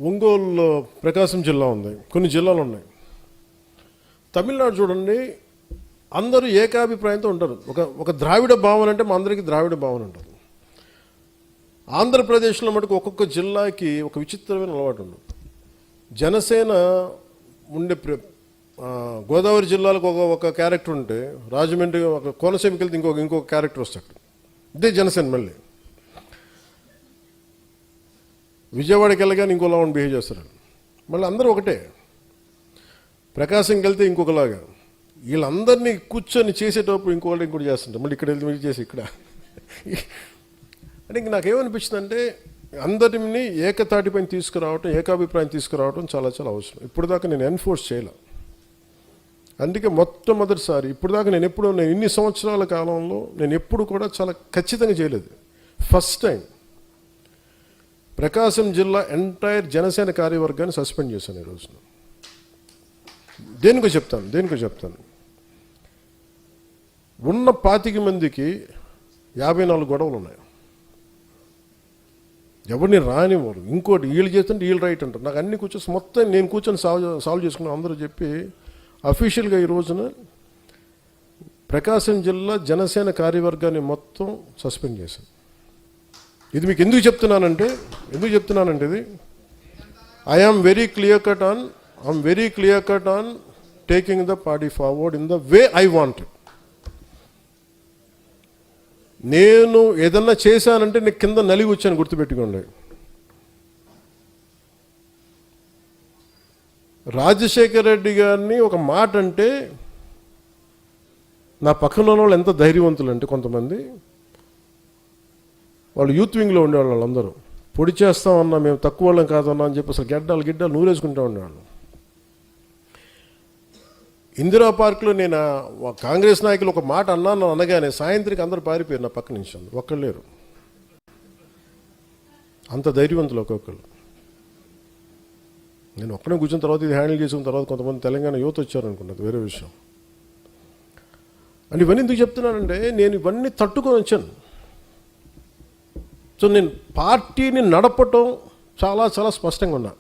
ఒంగోలు ప్రకాశం జిల్లా ఉంది, కొన్ని జిల్లాలు ఉన్నాయి. తమిళనాడు చూడండి, అందరూ ఏకాభిప్రాయంతో ఉంటారు. ఒక ద్రావిడ భావన అంటే మా అందరికీ ద్రావిడ భావన ఉంటుంది. ఆంధ్రప్రదేశ్లో మటుకు ఒక్కొక్క జిల్లాకి ఒక విచిత్రమైన అలవాటు ఉంది. జనసేన ఉండే గోదావరి జిల్లాలకు ఒక క్యారెక్టర్ ఉంటే, రాజమండ్రి ఒక కోనసీమకి వెళ్తే ఇంకొక క్యారెక్టర్ వస్తాడు. ఇదే జనసేన. మళ్ళీ విజయవాడకి వెళ్ళగానే ఇంకోలా బిహేవ్ చేస్తారు. మళ్ళీ అందరూ ఒకటే. ప్రకాశంకి వెళ్తే ఇంకొకలాగా. వీళ్ళందరినీ కూర్చొని చేసేటప్పుడు ఇంకోటి చేస్తుంటారు. మళ్ళీ ఇక్కడ వెళ్తే మీరు చేసి ఇక్కడ అంటే ఇంక నాకేమనిపించిందంటే, అందరినీ ఏకతాటిపైన తీసుకురావటం, ఏకాభిప్రాయం తీసుకురావటం చాలా చాలా అవసరం. ఇప్పుడు దాకా నేను ఎన్ఫోర్స్ చేయలే. అందుకే మొట్టమొదటిసారి ఇప్పుడు దాకా నేను ఇన్ని సంవత్సరాల కాలంలో నేను ఎప్పుడు కూడా చాలా ఖచ్చితంగా చేయలేదు. ఫస్ట్ టైం ప్రకాశం జిల్లా ఎంటైర్ జనసేన కార్యవర్గాన్ని సస్పెండ్ చేశాను ఈ రోజున. దేనికో చెప్తాను. ఉన్న 25 మందికి 54 గొడవలు ఉన్నాయి. ఎవరిని రానివ్వరు. ఇంకోటి వీళ్ళు చేస్తుంటే వీళ్ళు రైట్ అంటారు. నాకు అన్ని మొత్తం నేను కూర్చొని సాల్వ్ చేసుకున్నాను అందరూ చెప్పి అఫీషియల్గా ఈ రోజున ప్రకాశం జిల్లా జనసేన కార్యవర్గాన్ని మొత్తం సస్పెండ్ చేశాను. ఇది మీకు ఎందుకు చెప్తున్నానంటే ఇది I'm very clear cut on taking the party forward in the way I want. నేను ఏదన్నా చేశానంటే నేను కింద నలిగి వచ్చాను, గుర్తుపెట్టుకోండి. రాజశేఖర రెడ్డి గారిని ఒక మాట అంటే నా పక్కన ఉన్న వాళ్ళు ఎంత ధైర్యవంతులు అంటే, కొంతమంది వాళ్ళు యూత్ వింగ్లో ఉండేవాళ్ళు, వాళ్ళందరూ పొడి చేస్తామన్నా, మేము తక్కువ వాళ్ళం కాదన్నా అని చెప్పి అసలు గిడ్డలు నూరేసుకుంటూ ఉండేవాళ్ళు. ఇందిరా పార్క్లో నేను కాంగ్రెస్ నాయకులు ఒక మాట అన్నాను అనగానే సాయంత్రికి అందరూ పారిపోయారు నా పక్క నుంచి. ఒక్కళ్ళు లేరు. అంత ధైర్యవంతులు ఒక్కొక్కరు. నేను ఒక్కడే కూర్చున్న తర్వాత ఇది హ్యాండిల్ చేసుకున్న తర్వాత కొంతమంది తెలంగాణ యువత వచ్చారనుకున్నది వేరే విషయం. అంటే ఇవన్నీ ఎందుకు చెప్తున్నానంటే, నేను ఇవన్నీ తట్టుకొని వచ్చాను. సో నేను పార్టీని నడపటం చాలా చాలా స్పష్టంగా ఉన్నా.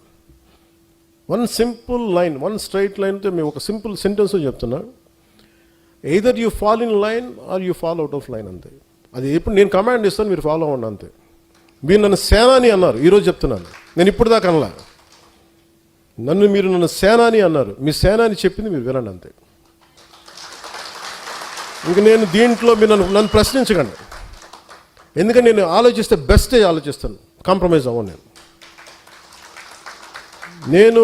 One simple line, one straight లైన్తో మేము ఒక సింపుల్ సెంటెన్స్ చెప్తున్నా. Either you fall in line or you fall out of line, అంతే. అది ఎప్పుడు నేను కమాండ్ ఇస్తాను, మీరు ఫాలో అవ్వండి, అంతే. మీరు నన్ను సేనాని అన్నారు, ఈరోజు చెప్తున్నాను. నేను ఇప్పుడు దాకా అనలా. మీరు నన్ను సేనాని అన్నారు, మీ సేనాని చెప్పింది మీరు వినండి, అంతే. ఇంక నేను దీంట్లో మీరు నన్ను ప్రశ్నించకండి. ఎందుకంటే నేను ఆలోచిస్తే బెస్టే ఆలోచిస్తాను, కాంప్రమైజ్ అవ్వను. నేను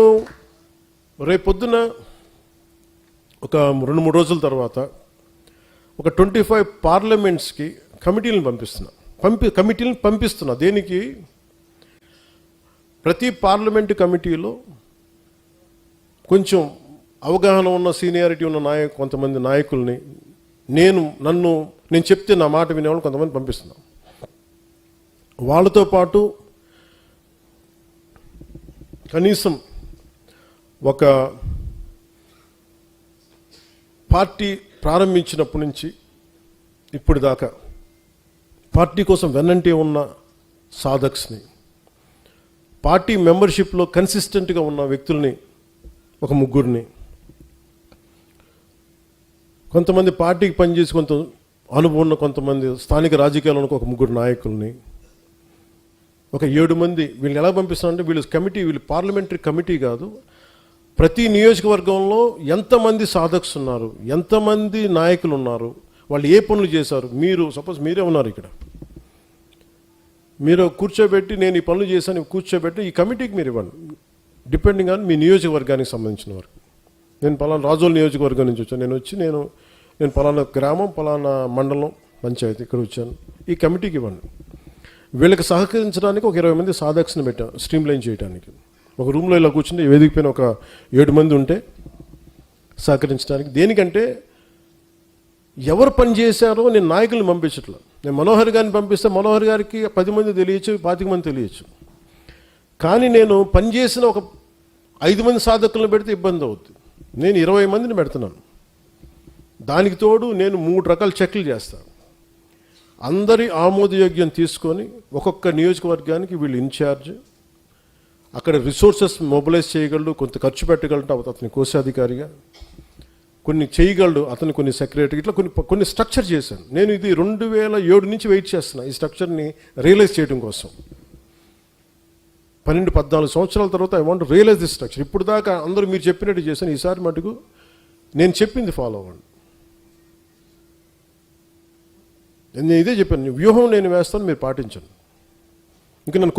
రేపొద్దున ఒక 2-3 రోజుల తర్వాత ఒక 25 పార్లమెంట్స్కి కమిటీలను పంపిస్తున్నా. దేనికి? ప్రతి పార్లమెంటు కమిటీలో కొంచెం అవగాహన ఉన్న, సీనియారిటీ ఉన్న కొంతమంది నాయకుల్ని, నేను చెప్తే నా మాట వినేవాళ్ళు కొంతమంది పంపిస్తున్నాను. వాళ్ళతో పాటు కనీసం ఒక పార్టీ ప్రారంభించినప్పటి నుంచి ఇప్పుడు దాకా పార్టీ కోసం వెన్నంటే ఉన్న సాధక్స్ని, పార్టీ మెంబర్షిప్లో కన్సిస్టెంట్గా ఉన్న వ్యక్తుల్ని ఒక 3 కొంతమంది పార్టీకి పనిచేసి కొంత అనుభవం ఉన్న కొంతమంది స్థానిక రాజకీయాలను ఒక 3 నాయకుల్ని, ఒక 7 మంది. వీళ్ళని ఎలా పంపిస్తానంటే, వీళ్ళు పార్లమెంటరీ కమిటీ కాదు, ప్రతి నియోజకవర్గంలో ఎంతమంది సాధక్స్ ఉన్నారు, ఎంతమంది నాయకులు ఉన్నారు, వాళ్ళు ఏ పనులు చేశారు. సపోజ్ మీరే ఉన్నారు ఇక్కడ, మీరు కూర్చోబెట్టి నేను ఈ పనులు చేశాను కూర్చోబెట్టి ఈ కమిటీకి మీరు ఇవ్వండి, డిపెండింగ్ ఆన్ మీ నియోజకవర్గానికి సంబంధించిన వరకు. నేను పలానా రాజోల్ నియోజకవర్గం నుంచి వచ్చాను, నేను పలానా గ్రామం, పలానా మండలం, పంచాయతీ ఇక్కడ వచ్చాను, ఈ కమిటీకి ఇవ్వండి. వీళ్ళకి సహకరించడానికి ఒక 20 మంది సాధక్స్ని పెట్టాం, స్ట్రీమ్లైన్ చేయడానికి. ఒక రూమ్లో ఇలా కూర్చుంటే వేదిక పైన ఒక 7 మంది ఉంటే సహకరించడానికి. దేనికంటే ఎవరు పని చేశారో నేను నాయకుల్ని పంపించట్లేదు. నేను మనోహర్ గారిని పంపిస్తే మనోహర్ గారికి 10 మంది తెలియచ్చు, 25 మంది తెలియచ్చు. కానీ నేను పనిచేసిన ఒక 5 మంది సాధకులను పెడితే ఇబ్బంది అవుతుంది. నేను 20 మందిని పెడుతున్నాను. దానికి తోడు నేను 3 రకాల చెక్లు చేస్తాను. అందరి ఆమోదయోగ్యం తీసుకొని ఒక్కొక్క నియోజకవర్గానికి వీళ్ళు ఇన్ఛార్జ్, అక్కడ రిసోర్సెస్ మొబిలైజ్ చేయగలడు, కొంత ఖర్చు పెట్టగలడు అతని కోశాధికారిగా, కొన్ని చేయగలడు అతను, కొన్ని సెక్రటరీ, ఇట్లా కొన్ని స్ట్రక్చర్ చేశాను. నేను ఇది 2007 నుంచి వెయిట్ చేస్తున్నా ఈ స్ట్రక్చర్ని రియలైజ్ చేయడం కోసం. 12-14 సంవత్సరాల తర్వాత I want realise this structure. ఇప్పుడు దాకా అందరూ మీరు చెప్పినట్టు చేశాను, ఈసారి మటుకు నేను చెప్పింది ఫాలో అవ్వండి. నేను ఇదే చెప్పాను, వ్యూహం నేను వేస్తాను, మీరు పాటించండి. ఇంకా నన్ను